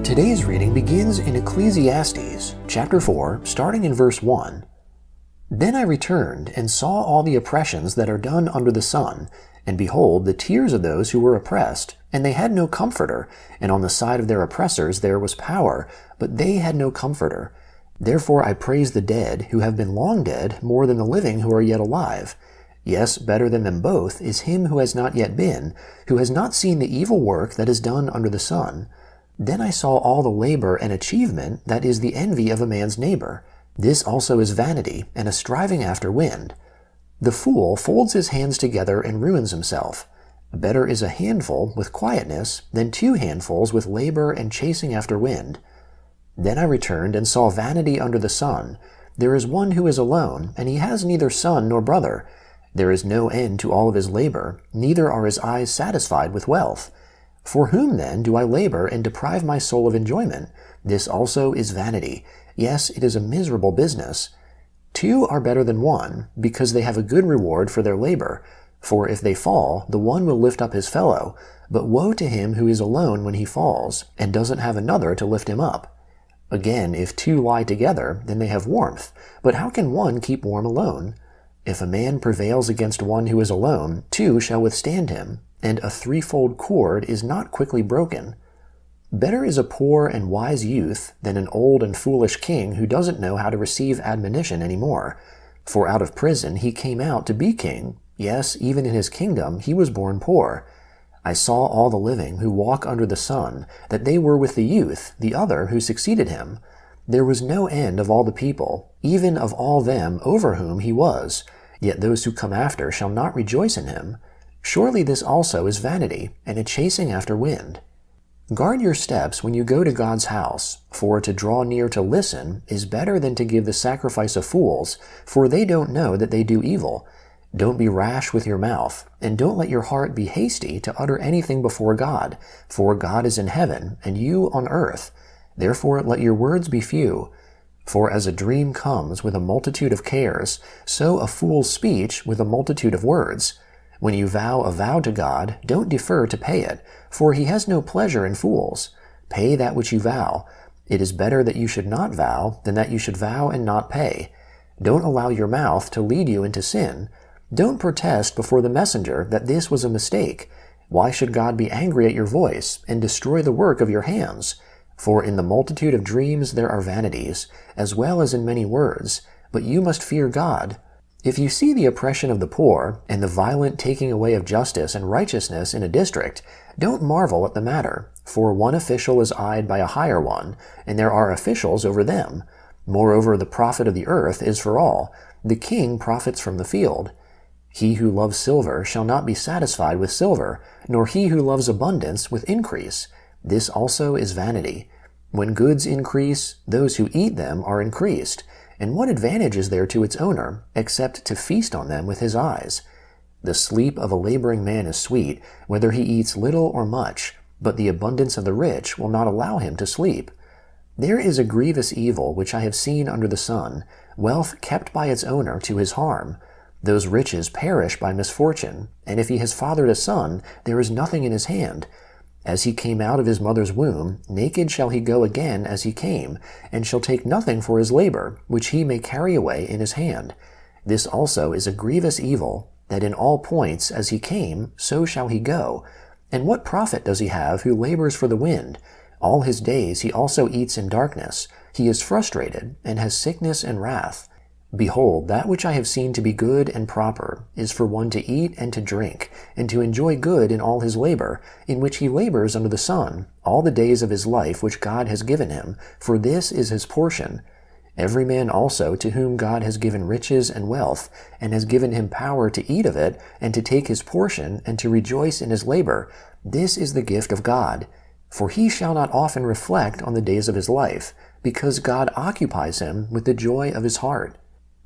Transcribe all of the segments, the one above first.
Today's reading begins in Ecclesiastes, chapter 4, starting in verse 1. Then I returned and saw all the oppressions that are done under the sun, and behold, the tears of those who were oppressed, and they had no comforter, and on the side of their oppressors there was power, but they had no comforter. Therefore I praise the dead, who have been long dead, more than the living who are yet alive. Yes, better than them both is him who has not yet been, who has not seen the evil work that is done under the sun. Then I saw all the labor and achievement that is the envy of a man's neighbor. This also is vanity, and a striving after wind. The fool folds his hands together and ruins himself. Better is a handful with quietness than 2 handfuls with labor and chasing after wind. Then I returned and saw vanity under the sun. There is one who is alone, and he has neither son nor brother. There is no end to all of his labor, neither are his eyes satisfied with wealth. For whom then do I labor and deprive my soul of enjoyment? This also is vanity. Yes, it is a miserable business. 2 are better than 1, because they have a good reward for their labor. For if they fall, the one will lift up his fellow. But woe to him who is alone when he falls, and doesn't have another to lift him up. Again, if 2 lie together, then they have warmth. But how can one keep warm alone? If a man prevails against one who is alone, 2 shall withstand him. And a 3-fold cord is not quickly broken. Better is a poor and wise youth than an old and foolish king who doesn't know how to receive admonition anymore. For out of prison he came out to be king. Yes, even in his kingdom he was born poor. I saw all the living who walk under the sun, that they were with the youth, the other who succeeded him. There was no end of all the people, even of all them over whom he was. Yet those who come after shall not rejoice in him. Surely this also is vanity, and a chasing after wind. Guard your steps when you go to God's house, for to draw near to listen is better than to give the sacrifice of fools, for they don't know that they do evil. Don't be rash with your mouth, and don't let your heart be hasty to utter anything before God, for God is in heaven, and you on earth. Therefore let your words be few. For as a dream comes with a multitude of cares, so a fool's speech with a multitude of words. When you vow a vow to God, don't defer to pay it, for he has no pleasure in fools. Pay that which you vow. It is better that you should not vow than that you should vow and not pay. Don't allow your mouth to lead you into sin. Don't protest before the messenger that this was a mistake. Why should God be angry at your voice and destroy the work of your hands? For in the multitude of dreams there are vanities, as well as in many words, but you must fear God. If you see the oppression of the poor, and the violent taking away of justice and righteousness in a district, don't marvel at the matter, for one official is eyed by a higher one, and there are officials over them. Moreover, the profit of the earth is for all. The king profits from the field. He who loves silver shall not be satisfied with silver, nor he who loves abundance with increase. This also is vanity. When goods increase, those who eat them are increased. And what advantage is there to its owner, except to feast on them with his eyes? The sleep of a laboring man is sweet, whether he eats little or much, but the abundance of the rich will not allow him to sleep. There is a grievous evil which I have seen under the sun, wealth kept by its owner to his harm. Those riches perish by misfortune, and if he has fathered a son, there is nothing in his hand. As he came out of his mother's womb, naked shall he go again as he came, and shall take nothing for his labor, which he may carry away in his hand. This also is a grievous evil, that in all points as he came, so shall he go. And what profit does he have who labors for the wind? All his days he also eats in darkness. He is frustrated, and has sickness and wrath. Behold, that which I have seen to be good and proper is for one to eat and to drink, and to enjoy good in all his labor, in which he labors under the sun, all the days of his life which God has given him, for this is his portion. Every man also to whom God has given riches and wealth, and has given him power to eat of it, and to take his portion, and to rejoice in his labor, this is the gift of God. For he shall not often reflect on the days of his life, because God occupies him with the joy of his heart.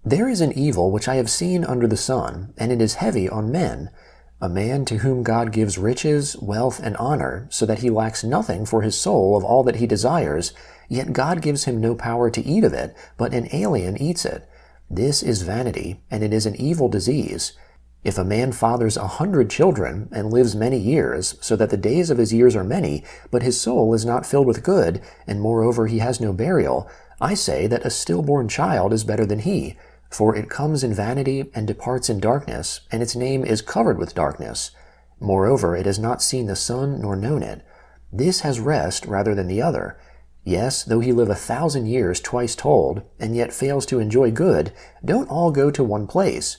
There is an evil which I have seen under the sun, and it is heavy on men. A man to whom God gives riches, wealth, and honor, so that he lacks nothing for his soul of all that he desires, yet God gives him no power to eat of it, but an alien eats it. This is vanity, and it is an evil disease. If a man fathers 100 children, and lives many years, so that the days of his years are many, but his soul is not filled with good, and moreover he has no burial, I say that a stillborn child is better than he. For it comes in vanity and departs in darkness, and its name is covered with darkness. Moreover, it has not seen the sun nor known it. This has rest rather than the other. Yes, though he live 1,000 years twice told, and yet fails to enjoy good, don't all go to one place.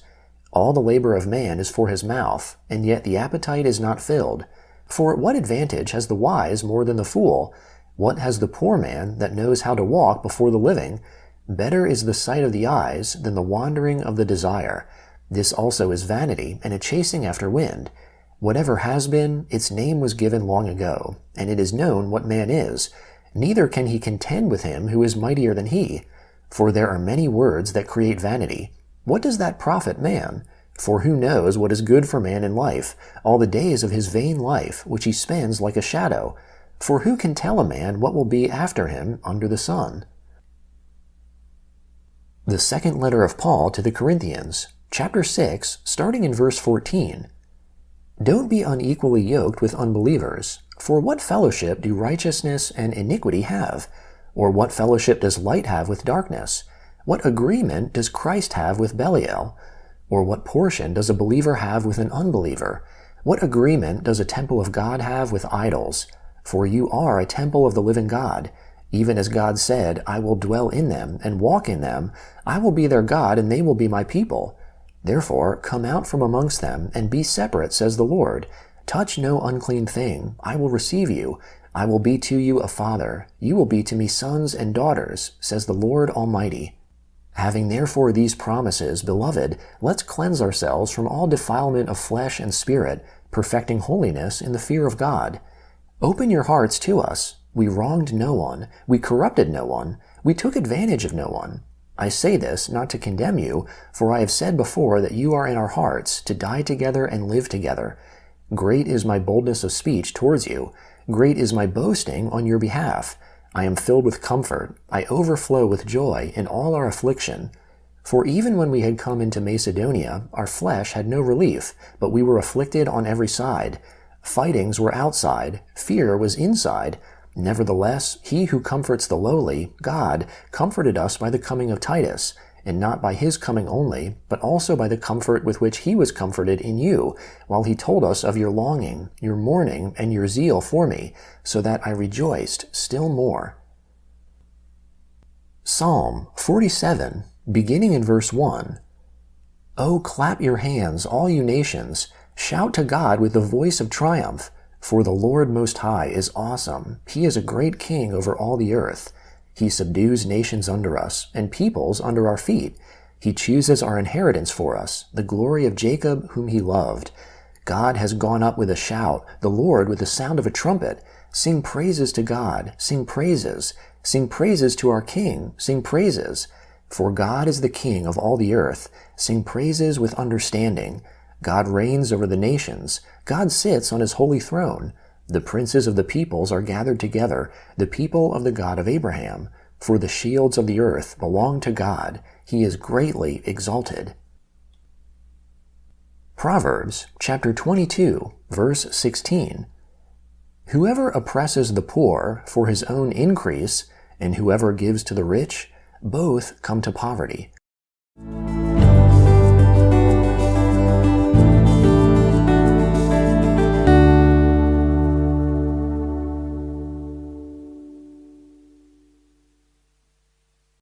All the labor of man is for his mouth, and yet the appetite is not filled. For what advantage has the wise more than the fool? What has the poor man that knows how to walk before the living? Better is the sight of the eyes than the wandering of the desire. This also is vanity and a chasing after wind. Whatever has been, its name was given long ago, and it is known what man is. Neither can he contend with him who is mightier than he. For there are many words that create vanity. What does that profit man? For who knows what is good for man in life, all the days of his vain life, which he spends like a shadow? For who can tell a man what will be after him under the sun? The second letter of Paul to the Corinthians, chapter 6, starting in verse 14. Don't be unequally yoked with unbelievers. For what fellowship do righteousness and iniquity have? Or what fellowship does light have with darkness? What agreement does Christ have with Belial? Or what portion does a believer have with an unbeliever? What agreement does a temple of God have with idols? For you are a temple of the living God. Even as God said, I will dwell in them and walk in them. I will be their God, and they will be my people. Therefore, come out from amongst them, and be separate, says the Lord. Touch no unclean thing. I will receive you. I will be to you a father. You will be to me sons and daughters, says the Lord Almighty. Having therefore these promises, beloved, let's cleanse ourselves from all defilement of flesh and spirit, perfecting holiness in the fear of God. Open your hearts to us. We wronged no one. We corrupted no one. We took advantage of no one. I say this not to condemn you, for I have said before that you are in our hearts, to die together and live together. Great is my boldness of speech towards you. Great is my boasting on your behalf. I am filled with comfort. I overflow with joy in all our affliction. For even when we had come into Macedonia, our flesh had no relief, but we were afflicted on every side. Fightings were outside. Fear was inside. Nevertheless, he who comforts the lowly, God, comforted us by the coming of Titus, and not by his coming only, but also by the comfort with which he was comforted in you, while he told us of your longing, your mourning, and your zeal for me, so that I rejoiced still more. Psalm 47, beginning in verse 1. Oh, clap your hands, all you nations! Shout to God with the voice of triumph! For the Lord Most High is awesome. He is a great king over all the earth. He subdues nations under us, and peoples under our feet. He chooses our inheritance for us, the glory of Jacob whom he loved. God has gone up with a shout, the Lord with the sound of a trumpet. Sing praises to God, sing praises. Sing praises to our King, sing praises. For God is the King of all the earth. Sing praises with understanding. God reigns over the nations. God sits on his holy throne. The princes of the peoples are gathered together, the people of the God of Abraham. For the shields of the earth belong to God. He is greatly exalted. Proverbs chapter 22, verse 16. Whoever oppresses the poor for his own increase, and whoever gives to the rich, both come to poverty.